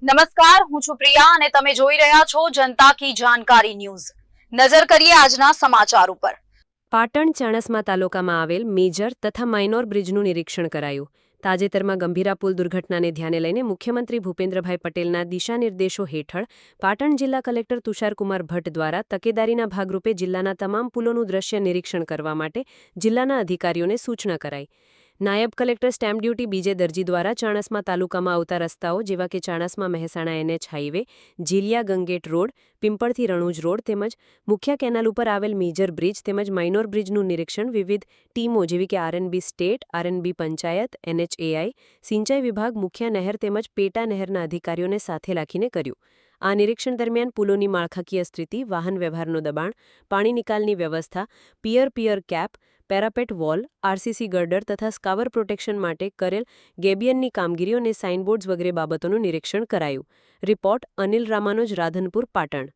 નમસ્કાર, હું છું પ્રિયા અને તમે જોઈ રહ્યા છો જનતા કી જાણકારી ન્યૂઝ। નજર કરીએ આજના સમાચાર ઉપર। પાટણ ચાણસ્મા તાલુકામાં આવેલ મેજર તથા માઇનોર બ્રિજનું નિરીક્ષણ કરાયું। તાજેતરમાં ગંભીરા પુલ દુર્ઘટનાને ધ્યાને લઈને મુખ્યમંત્રી ભૂપેન્દ્રભાઈ પટેલના દિશાનિર્દેશો હેઠળ પાટણ જિલ્લા કલેક્ટર તુષારકુમાર ભટ્ટ દ્વારા તકેદારીના ભાગરૂપે જિલ્લાના તમામ પુલોનું દ્રશ્ય નિરીક્ષણ કરવા માટે જિલ્લાના અધિકારીઓને સૂચના કરાઈ। નાયબ કલેક્ટર સ્ટેમ્પ ડ્યુટી બીજે દરજી દ્વારા ચાણસ્મા તાલુકામાં આવતા રસ્તાઓ જેવા કે Chanasma Mehsana NH highway, Jiliya Ganget road, પિંપળથી રણુજ રોડ તેમજ મુખ્ય કેનાલ ઉપર આવેલ મેજર બ્રિજ તેમજ માઇનોર બ્રિજનું નિરીક્ષણ વિવિધ ટીમો જેવી કે RNB state, RNB panchayat, NHAI, સિંચાઈ વિભાગ, મુખ્ય નહેર તેમજ પેટા નહેરના અધિકારીઓને સાથે રાખીને કર્યું। આ નિરીક્ષણ દરમિયાન પુલોની માળખાકીય સ્થિતિ, વાહન વ્યવહારનું દબાણ, પાણી નિકાલની વ્યવસ્થા, pier cap, parapet wall, RCC girder તથા સ્કાવર પ્રોટેક્શન માટે કરેલ ગેબિયનની કામગીરીઓ અને સાઇનબોર્ડ્સ વગેરે બાબતોનું નિરીક્ષણ કરાયું। રિપોર્ટ અનિલ રામાનુજ, રાધનપુર, પાટણ।